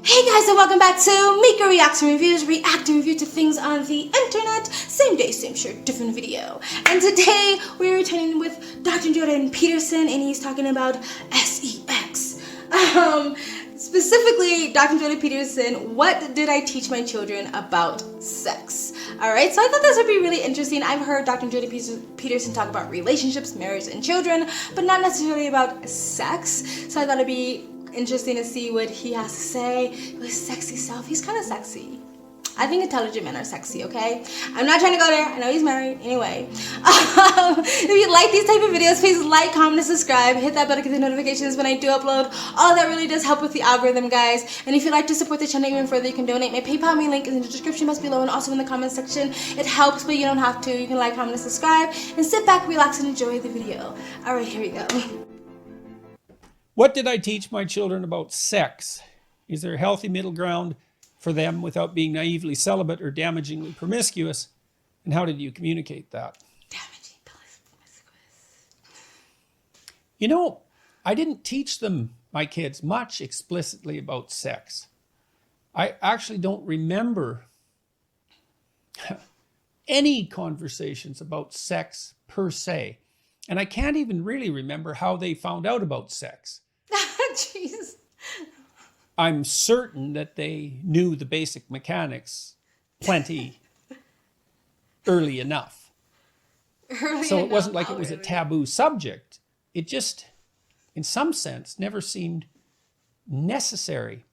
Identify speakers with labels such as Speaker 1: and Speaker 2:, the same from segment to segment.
Speaker 1: Hey guys, and welcome back to Mika Reacts and Reviews, react and review to things on the internet. Same day, same shirt, different video. And today we're returning with Dr. Jordan Peterson, and he's talking about sex. Specifically, Dr. Jordan Peterson, what did I teach my children about sex? Alright, so I thought this would be really interesting. I've heard Dr. Jordan Peterson talk about relationships, marriage, and children, but not necessarily about sex. So I thought it'd be interesting to see what he has to say. His sexy self. He's kind of sexy. I think intelligent men are sexy, okay? I'm not trying to go there. I know he's married. Anyway. If you like these type of videos, please like, comment, and subscribe. Hit that bell to get the notifications when I do upload. All that really does help with the algorithm, guys. And if you'd like to support the channel even further, you can donate. My PayPal link is in the description box below and also in the comment section. It helps, but you don't have to. You can like, comment, and subscribe. And sit back, relax, and enjoy the video. Alright, here we go.
Speaker 2: What did I teach my children about sex? Is there a healthy middle ground for them without being naively celibate or damagingly promiscuous? And how did you communicate that?
Speaker 1: Damaging promiscuous.
Speaker 2: You know, I didn't teach them, my kids, much explicitly about sex. I actually don't remember any conversations about sex per se. And I can't even really remember how they found out about sex.
Speaker 1: Jeez.
Speaker 2: I'm certain that they knew the basic mechanics plenty early enough. So it wasn't like it was a taboo subject. It just, in some sense, never seemed necessary.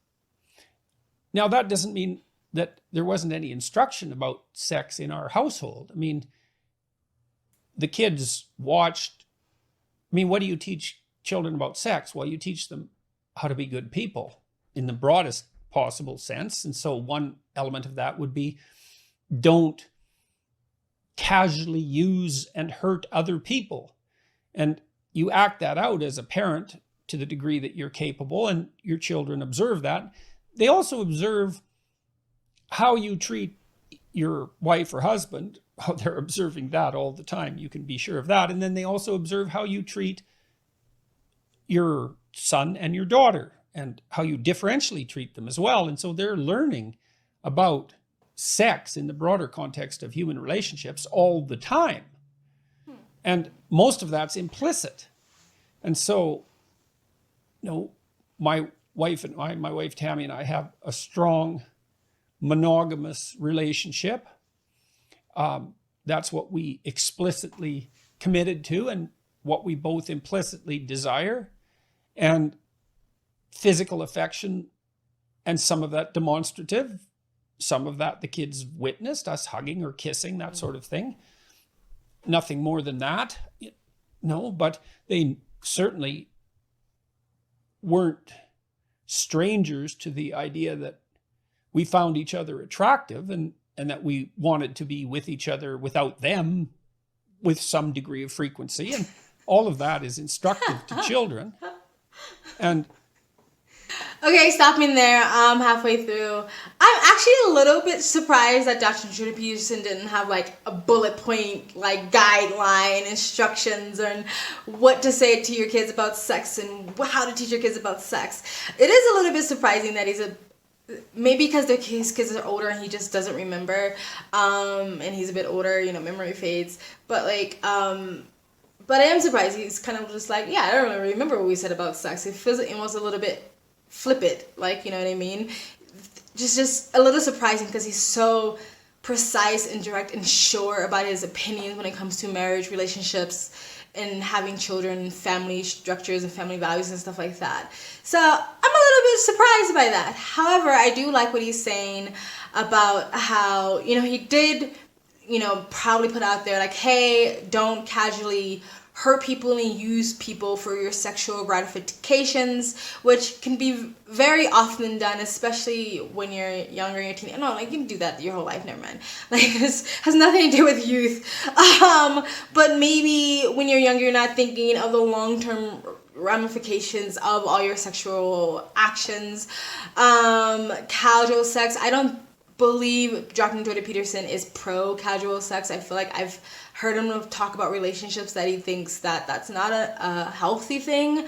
Speaker 2: Now, that doesn't mean that there wasn't any instruction about sex in our household. I mean, the kids watched. What do you teach children about sex? Well, you teach them how to be good people in the broadest possible sense. And so one element of that would be, don't casually use and hurt other people. And you act that out as a parent to the degree that you're capable, and your children observe that. They also observe how you treat your wife or husband. Oh, they're observing that all the time. You can be sure of that. And then they also observe how you treat your son and your daughter and how you differentially treat them as well. And so they're learning about sex in the broader context of human relationships all the time. And most of that's implicit. And so, my wife Tammy and I have a strong monogamous relationship. That's what we explicitly committed to and what we both implicitly desire. And physical affection, and some of that demonstrative, some of that the kids witnessed, us hugging or kissing, that sort of thing. Nothing more than that. No, but they certainly weren't strangers to the idea that we found each other attractive and that we wanted to be with each other without them with some degree of frequency. And all of that is instructive to children. And
Speaker 1: okay, stopping there, halfway through. I'm actually a little bit surprised that Dr. Jordan Peterson didn't have like a bullet point, like guideline, instructions on what to say to your kids about sex and how to teach your kids about sex. It is a little bit surprising that maybe because his kids are older and he just doesn't remember, and he's a bit older, memory fades. But but I am surprised he's kind of just like, yeah, I don't really remember what we said about sex. It feels almost a little bit flippant, like, you know what I mean? Just a little surprising because he's so precise and direct and sure about his opinions when it comes to marriage, relationships, and having children, family structures and family values and stuff like that. So I'm a little bit surprised by that. However, I do like what he's saying about how, he did, proudly put out there like, hey, don't casually hurt people and use people for your sexual gratifications, which can be very often done, especially when you're younger and you're teen. No, like, you can do that your whole life, never mind. Like, this has nothing to do with youth. But maybe when you're younger, you're not thinking of the long-term ramifications of all your sexual actions. Casual sex, I don't believe Dr. Jordan Peterson is pro casual sex. I feel like I've heard him talk about relationships that he thinks that that's not a healthy thing.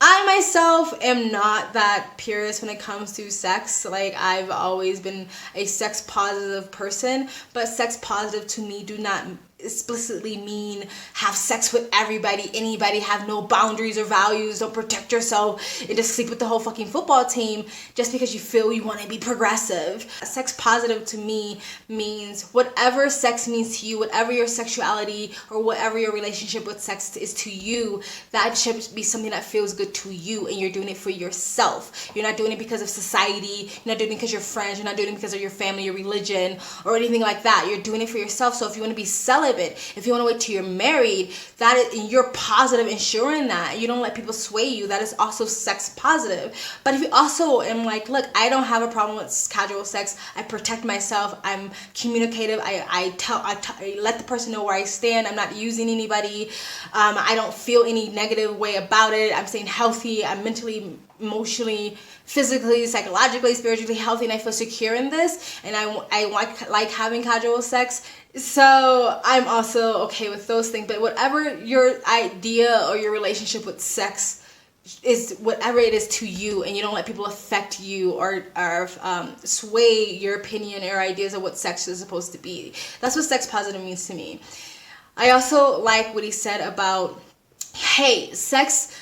Speaker 1: I myself am not that purist when it comes to sex. Like, I've always been a sex positive person, but sex positive to me do not explicitly mean have sex with everybody, anybody, have no boundaries or values, don't protect yourself, and just sleep with the whole fucking football team just because you feel you want to be progressive. Sex positive to me means whatever sex means to you, whatever your sexuality or whatever your relationship with sex is to you, that should be something that feels good to you, and you're doing it for yourself. You're not doing it because of society, you're not doing it because you're friends, you're not doing it because of your family, your religion, or anything like that. You're doing it for yourself. So if you want to be celibate, if you want to wait till you're married, that is, you're positive ensuring that you don't let people sway you, that is also sex positive. But if you also am like, look, I don't have a problem with casual sex, I protect myself, I'm communicative, I let the person know where I stand, I'm not using anybody, I don't feel any negative way about it, I'm staying healthy, I'm mentally, emotionally, physically, psychologically, spiritually healthy, and I feel secure in this, and I like having casual sex. So I'm also okay with those things. But whatever your idea or your relationship with sex is, whatever it is to you, and you don't let people affect you or sway your opinion or ideas of what sex is supposed to be. That's what sex positive means to me. I also like what he said about, hey, sex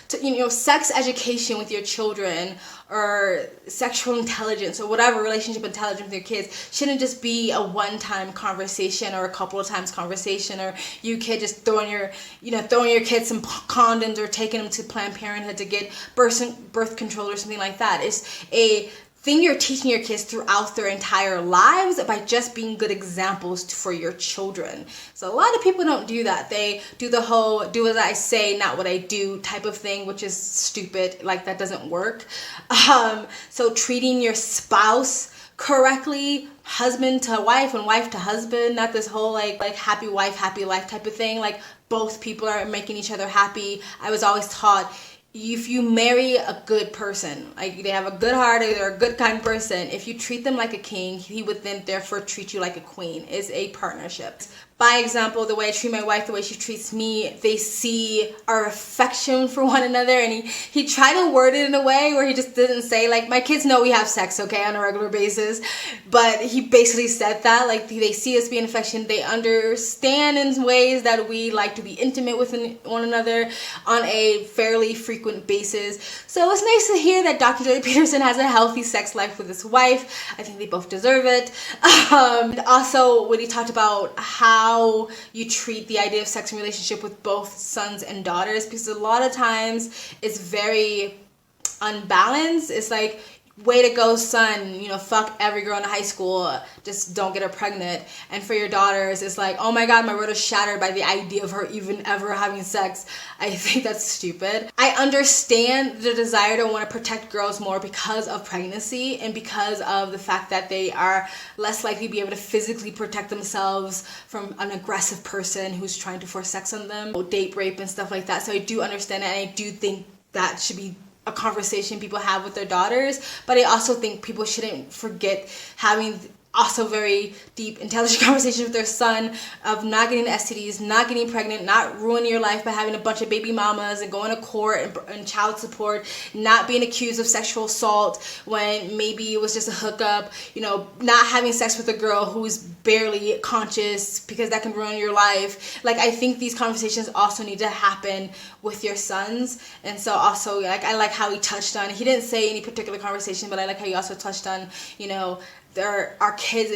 Speaker 1: education with your children, or sexual intelligence, or whatever relationship intelligence with your kids shouldn't just be a one-time conversation or a couple of times conversation, or you kid just throwing your kids some condoms or taking them to Planned Parenthood to get birth control or something like that. It's a thing you're teaching your kids throughout their entire lives by just being good examples for your children. So a lot of people don't do that. They do the whole do as I say, not what I do type of thing, which is stupid. Like, that doesn't work. So treating your spouse correctly, husband to wife and wife to husband, not this whole like happy wife, happy life type of thing. Like, both people are making each other happy. I was always taught, if you marry a good person, like they have a good heart or they're a good kind person, if you treat them like a king, he would then therefore treat you like a queen. It's a partnership. By example, the way I treat my wife, the way she treats me, they see our affection for one another. And he tried to word it in a way where he just didn't say, like, my kids know we have sex, okay, on a regular basis. But he basically said that, like, they see us being affectionate. They understand in ways that we like to be intimate with one another on a fairly frequent basis. So it's nice to hear that Dr. Jordan Peterson has a healthy sex life with his wife. I think they both deserve it. And also, when he talked about how you treat the idea of sex and relationship with both sons and daughters, because a lot of times it's very unbalanced. It's like, way to go, son, fuck every girl in high school, just don't get her pregnant. And for your daughters, it's like, oh my god, my world is shattered by the idea of her even ever having sex. I think that's stupid. I understand the desire to want to protect girls more because of pregnancy and because of the fact that they are less likely to be able to physically protect themselves from an aggressive person who's trying to force sex on them, date rape and stuff like that. So I do understand it, and I do think that should be a conversation people have with their daughters. But I also think people shouldn't forget having also very deep, intelligent conversations with their son of not getting STDs, not getting pregnant, not ruining your life by having a bunch of baby mamas and going to court and child support, not being accused of sexual assault when maybe it was just a hookup, not having sex with a girl who's barely conscious, because that can ruin your life. Like, I think these conversations also need to happen with your sons. And so also, like, I like how he touched on, he didn't say any particular conversation, but I like how he also touched on, our kids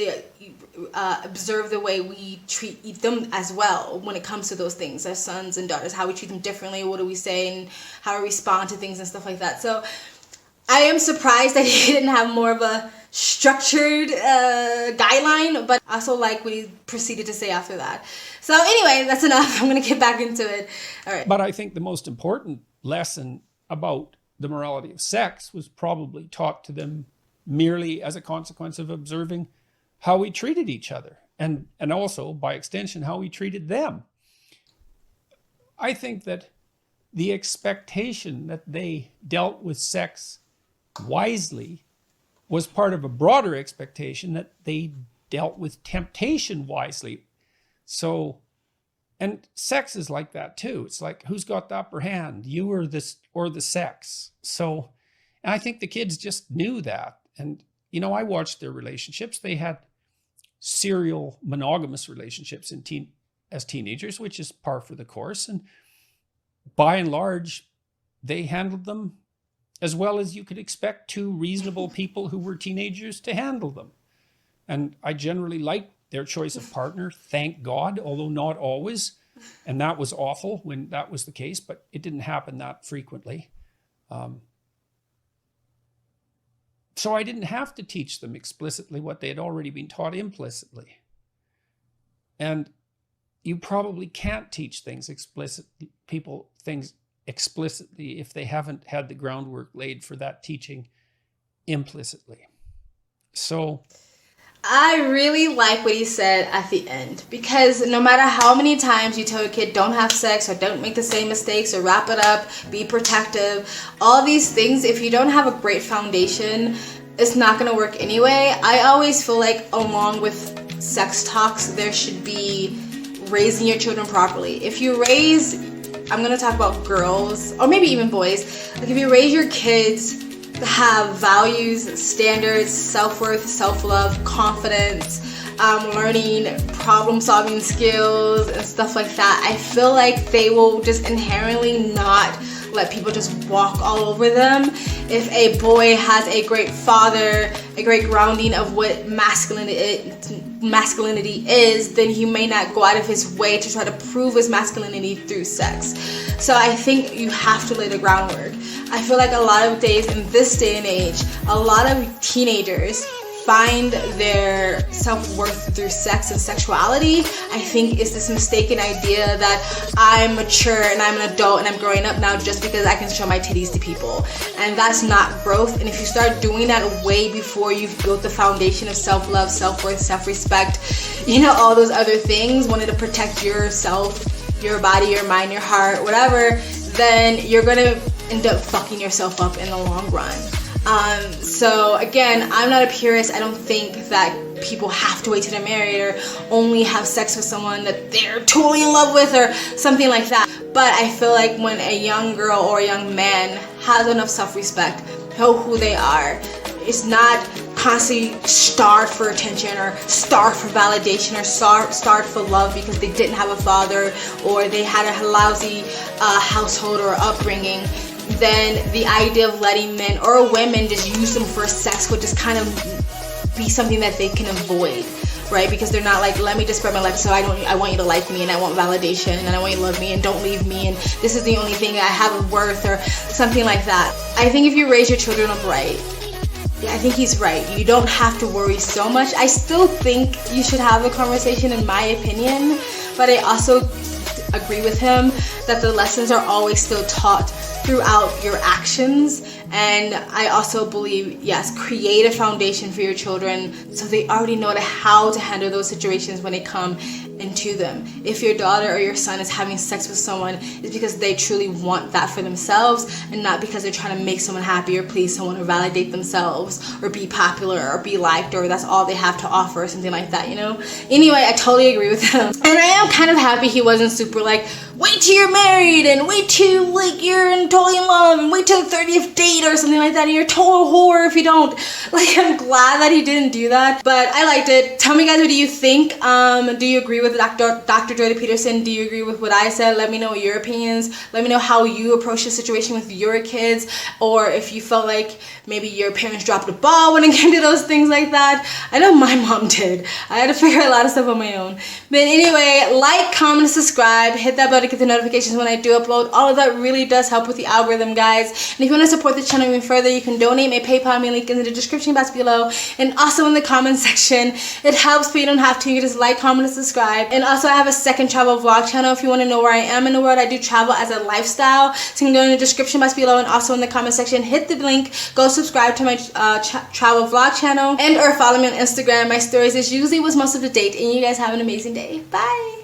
Speaker 1: observe the way we treat them as well when it comes to those things, as sons and daughters, how we treat them differently, what do we say, and how we respond to things and stuff like that. So I am surprised that he didn't have more of a structured guideline, but I also like what he proceeded to say after that. So anyway, that's enough. I'm going to get back into it. All right.
Speaker 2: But I think the most important lesson about the morality of sex was probably taught to them merely as a consequence of observing how we treated each other, and also, by extension, how we treated them. I think that the expectation that they dealt with sex wisely was part of a broader expectation that they dealt with temptation wisely. So And sex is like that too. It's like, who's got the upper hand, you or the sex? So, and I think the kids just knew that. And, I watched their relationships. They had serial monogamous relationships as teenagers, which is par for the course. And by and large, they handled them as well as you could expect two reasonable people who were teenagers to handle them. And I generally liked their choice of partner, thank God, although not always. And that was awful when that was the case, but it didn't happen that frequently. So I didn't have to teach them explicitly what they had already been taught implicitly. And you probably can't teach things explicitly if they haven't had the groundwork laid for that teaching implicitly. So
Speaker 1: I really like what he said at the end, because no matter how many times you tell a kid don't have sex or don't make the same mistakes or wrap it up, be protective, all these things, if you don't have a great foundation, it's not going to work anyway. I always feel like along with sex talks, there should be raising your children properly. If you raise, I'm going to talk about girls or maybe even boys, like if you raise your kids to have values, standards, self-worth, self-love, confidence, learning problem-solving skills and stuff like that, I feel like they will just inherently not let people just walk all over them. If a boy has a great father, a great grounding of what masculinity is, then he may not go out of his way to try to prove his masculinity through sex. So I think you have to lay the groundwork. I feel like a lot of days in this day and age, a lot of teenagers find their self-worth through sex and sexuality. I think it's this mistaken idea that I'm mature and I'm an adult and I'm growing up now just because I can show my titties to people. And that's not growth. And if you start doing that way before you've built the foundation of self-love, self-worth, self-respect, all those other things, wanting to protect yourself, your body, your mind, your heart, whatever, then you're going to end up fucking yourself up in the long run. So again, I'm not a purist. I don't think that people have to wait till they're married or only have sex with someone that they're totally in love with or something like that. But I feel like when a young girl or a young man has enough self-respect, know who they are, it's not constantly starved for attention or starved for validation or starved for love because they didn't have a father or they had a lousy household or upbringing, then the idea of letting men or women just use them for sex would just kind of be something that they can avoid, right? Because they're not like, let me just spread my life so I want you to like me and I want validation and I want you to love me and don't leave me and this is the only thing that I have of worth or something like that. I think if you raise your children up right, I think he's right. You don't have to worry so much. I still think you should have a conversation in my opinion, but I also agree with him that the lessons are always still taught throughout your actions. And I also believe, yes, create a foundation for your children so they already know how to handle those situations when they come into them. If your daughter or your son is having sex with someone, it's because they truly want that for themselves and not because they're trying to make someone happy or please someone or validate themselves or be popular or be liked or that's all they have to offer or something like that, Anyway, I totally agree with him. And I am kind of happy he wasn't super like, wait till you're married and wait till you're totally in love and wait till the 30th date or something like that and you're a total whore if you don't. I'm glad that he didn't do that, but I liked it. Tell me guys, what do you think? Do you agree with Dr. Jordan Peterson? Do you agree with what I said? Let me know your opinions. Let me know how you approach the situation with your kids, or if you felt like maybe your parents dropped the ball when it came to those things like that. I know my mom did. I had to figure a lot of stuff on my own. But anyway, like, comment, subscribe, hit that bell to get the notifications when I do upload. All of that really does help with the algorithm, guys. And if you want to support the channel even further, you can donate. My PayPal link in the description box below and also in the comment section. It helps, but you don't have to. You can just like, comment, and subscribe. And also, I have a second travel vlog channel. If you want to know where I am in the world, I do travel as a lifestyle. So you can go in the description box below and also in the comment section. Hit the link. Go subscribe to my travel vlog channel and or follow me on Instagram. My stories is usually what's most up to date. And you guys have an amazing day. Bye.